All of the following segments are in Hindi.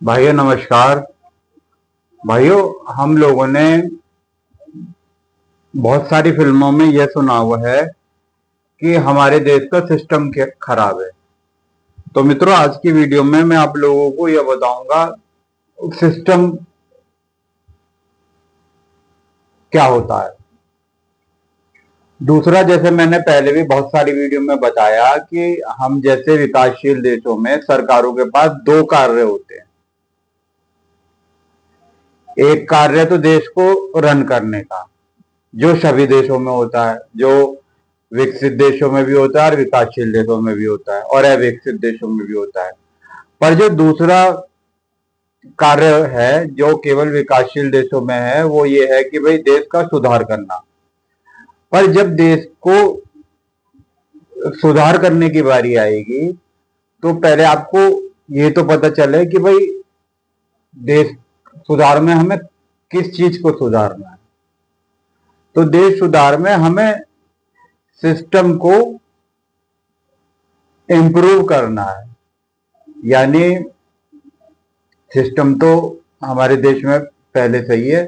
भाइयों नमस्कार। भाइयों, हम लोगों ने बहुत सारी फिल्मों में यह सुना हुआ है कि हमारे देश का सिस्टम खराब है। तो मित्रों, आज की वीडियो में मैं आप लोगों को यह बताऊंगा सिस्टम क्या होता है। दूसरा, जैसे मैंने पहले भी बहुत सारी वीडियो में बताया कि हम जैसे विकासशील देशों में सरकारों के पास दो कार्य होते हैं। एक कार्य तो देश को रन करने का, जो सभी देशों में होता है, जो विकसित देशों में भी होता है और विकासशील देशों में भी होता है और अविकसित देशों में भी होता है। पर जो दूसरा कार्य है जो केवल विकासशील देशों में है, वो ये है कि भाई देश का सुधार करना। पर जब देश को सुधार करने की बारी आएगी तो पहले आपको ये तो पता चले कि भाई देश सुधार में हमें किस चीज को सुधारना है। तो देश सुधार में हमें सिस्टम को इम्प्रूव करना है। यानी सिस्टम तो हमारे देश में पहले से ही है,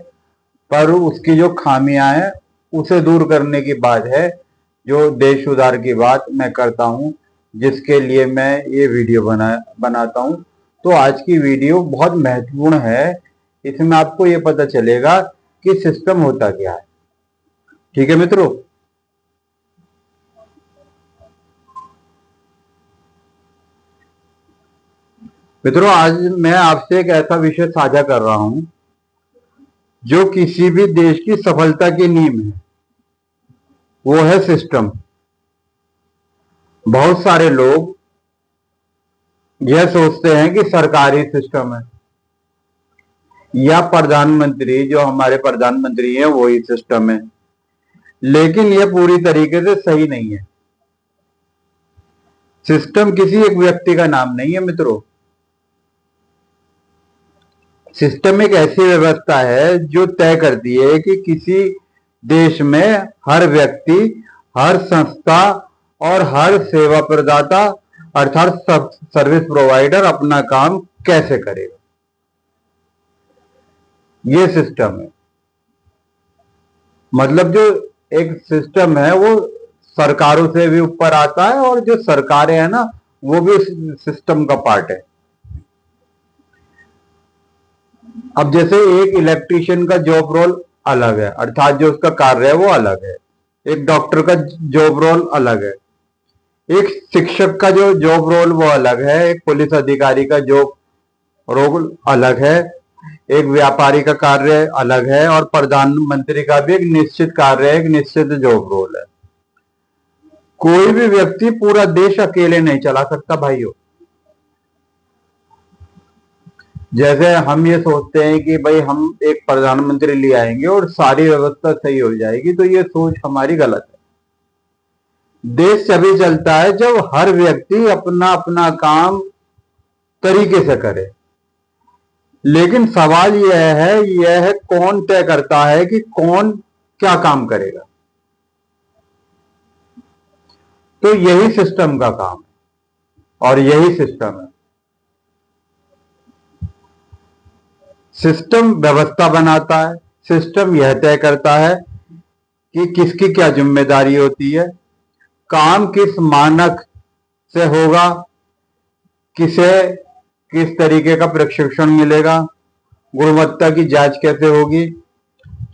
पर उसकी जो खामियां हैं उसे दूर करने की बात है, जो देश सुधार की बात मैं करता हूं, जिसके लिए मैं ये वीडियो बनाता हूं। तो आज की वीडियो बहुत महत्वपूर्ण है। इसमें आपको ये पता चलेगा कि सिस्टम होता क्या है। ठीक है मित्रों। आज मैं आपसे एक ऐसा विषय साझा कर रहा हूं जो किसी भी देश की सफलता की नींव है, वो है सिस्टम। बहुत सारे लोग यह सोचते हैं कि सरकारी सिस्टम है या प्रधानमंत्री, जो हमारे प्रधानमंत्री हैं वही सिस्टम है, लेकिन यह पूरी तरीके से सही नहीं है। सिस्टम किसी एक व्यक्ति का नाम नहीं है मित्रों। सिस्टम एक ऐसी व्यवस्था है जो तय करती है कि किसी देश में हर व्यक्ति, हर संस्था और हर सेवा प्रदाता अर्थात सर्विस प्रोवाइडर अपना काम कैसे करेगा। ये सिस्टम है। मतलब जो एक सिस्टम है वो सरकारों से भी ऊपर आता है, और जो सरकारें हैं ना, वो भी सिस्टम का पार्ट है। अब जैसे एक इलेक्ट्रिशियन का जॉब रोल अलग है, अर्थात जो उसका कार्य है वो अलग है। एक डॉक्टर का जॉब रोल अलग है। एक शिक्षक का जो जॉब रोल वो अलग है। एक पुलिस अधिकारी का जॉब रोल अलग है। एक व्यापारी का कार्य अलग है, और प्रधानमंत्री का भी एक निश्चित कार्य है, एक निश्चित जॉब रोल है। कोई भी व्यक्ति पूरा देश अकेले नहीं चला सकता भाइयों। जैसे हम ये सोचते हैं कि भाई हम एक प्रधानमंत्री ले आएंगे और सारी व्यवस्था सही हो जाएगी, तो ये सोच हमारी गलत है। देश तभी चलता है जब हर व्यक्ति अपना अपना काम तरीके से करे। लेकिन सवाल यह है कौन तय करता है कि कौन क्या काम करेगा। तो यही सिस्टम का काम है और यही सिस्टम है। सिस्टम व्यवस्था बनाता है। सिस्टम यह तय करता है कि किसकी क्या जिम्मेदारी होती है, काम किस मानक से होगा, किसे किस तरीके का प्रशिक्षण मिलेगा, गुणवत्ता की जांच कैसे होगी,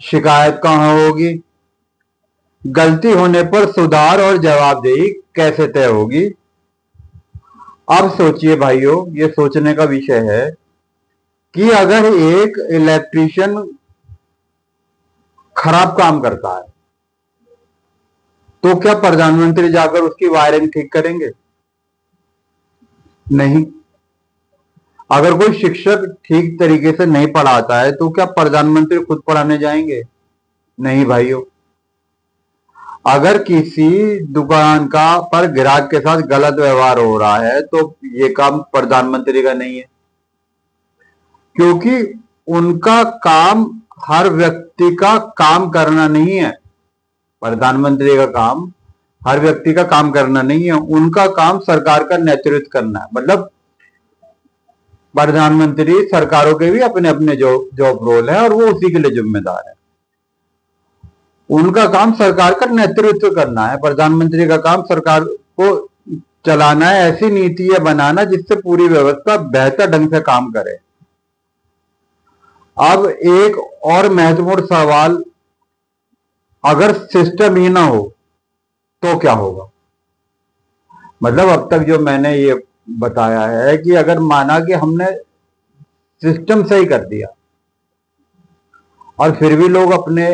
शिकायत कहां होगी, गलती होने पर सुधार और जवाबदेही कैसे तय होगी। अब सोचिए भाइयों, ये सोचने का विषय है कि अगर एक इलेक्ट्रिशियन खराब काम करता है तो क्या प्रधानमंत्री जाकर उसकी वायरिंग ठीक करेंगे? नहीं। अगर कोई शिक्षक ठीक तरीके से नहीं पढ़ाता है तो क्या प्रधानमंत्री खुद पढ़ाने जाएंगे? नहीं भाइयों। अगर किसी दुकान का पर ग्राहक के साथ गलत व्यवहार हो रहा है तो ये काम प्रधानमंत्री का नहीं है, क्योंकि उनका काम हर व्यक्ति का काम करना नहीं है। प्रधानमंत्री का काम हर व्यक्ति का काम करना नहीं है, उनका काम सरकार का नेतृत्व करना है। मतलब प्रधानमंत्री, सरकारों के भी अपने अपने जॉब रोल है और वो उसी के लिए जिम्मेदार है। उनका काम सरकार का नेतृत्व करना है, प्रधानमंत्री का काम सरकार को चलाना है, ऐसी नीतियां बनाना जिससे पूरी व्यवस्था बेहतर ढंग से काम करे। अब एक और महत्वपूर्ण सवाल, अगर सिस्टम ही ना हो तो क्या होगा? मतलब अब तक जो मैंने ये बताया है कि अगर माना कि हमने सिस्टम सही कर दिया और फिर भी लोग अपने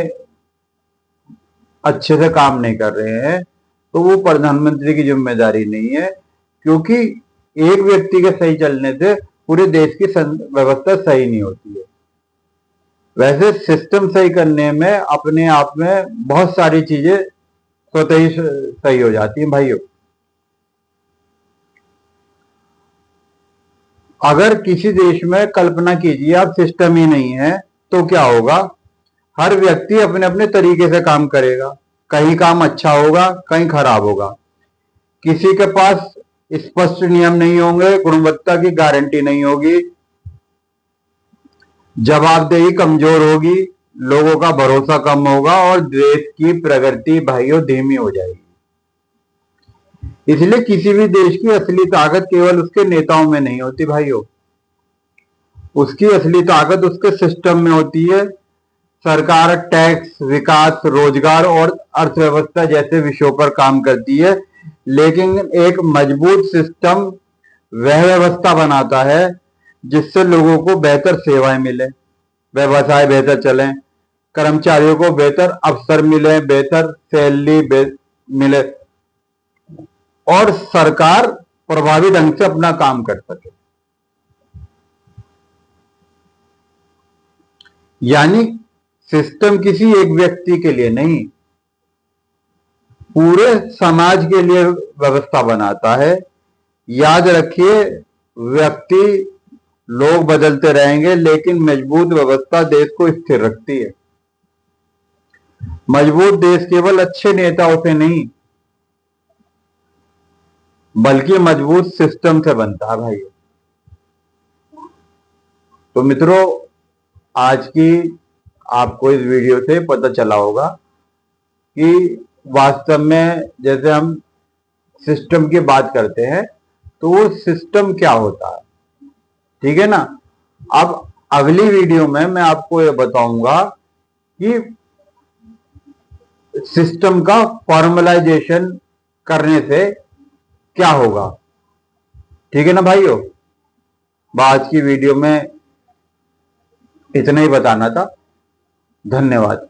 अच्छे से काम नहीं कर रहे हैं, तो वो प्रधानमंत्री की जिम्मेदारी नहीं है, क्योंकि एक व्यक्ति के सही चलने से पूरे देश की व्यवस्था सही नहीं होती है। वैसे सिस्टम सही करने में अपने आप में बहुत सारी चीजें स्वतः ही सही हो जाती हैं भाइयों। अगर किसी देश में कल्पना कीजिए आप सिस्टम ही नहीं है तो क्या होगा? हर व्यक्ति अपने अपने तरीके से काम करेगा, कहीं काम अच्छा होगा, कहीं खराब होगा। किसी के पास स्पष्ट नियम नहीं होंगे, गुणवत्ता की गारंटी नहीं होगी, जवाबदेही कमजोर होगी, लोगों का भरोसा कम होगा और देश की प्रगति भाइयों धीमी हो जाएगी। इसलिए किसी भी देश की असली ताकत केवल उसके नेताओं में नहीं होती भाइयों, उसकी असली ताकत उसके सिस्टम में होती है। सरकार टैक्स, विकास, रोजगार और अर्थव्यवस्था जैसे विषयों पर काम करती है, लेकिन एक मजबूत सिस्टम वह व्यवस्था बनाता है जिससे लोगों को बेहतर सेवाएं मिले, व्यवसाय बेहतर चले, कर्मचारियों को बेहतर अवसर मिले, बेहतर सैलरी मिले और सरकार प्रभावी ढंग से अपना काम कर सके। यानी सिस्टम किसी एक व्यक्ति के लिए नहीं, पूरे समाज के लिए व्यवस्था बनाता है। याद रखिए, व्यक्ति, लोग बदलते रहेंगे, लेकिन मजबूत व्यवस्था देश को स्थिर रखती है। मजबूत देश केवल अच्छे नेताओं से नहीं बल्कि मजबूत सिस्टम से बनता है भाई। तो मित्रों, आज की आपको इस वीडियो से पता चला होगा कि वास्तव में जैसे हम सिस्टम की बात करते हैं तो वो सिस्टम क्या होता है, ठीक है ना। अब अगली वीडियो में मैं आपको ये बताऊंगा कि सिस्टम का फॉर्मलाइजेशन करने से क्या होगा, ठीक है ना भाइयों। आज की वीडियो में इतना ही बताना था। धन्यवाद।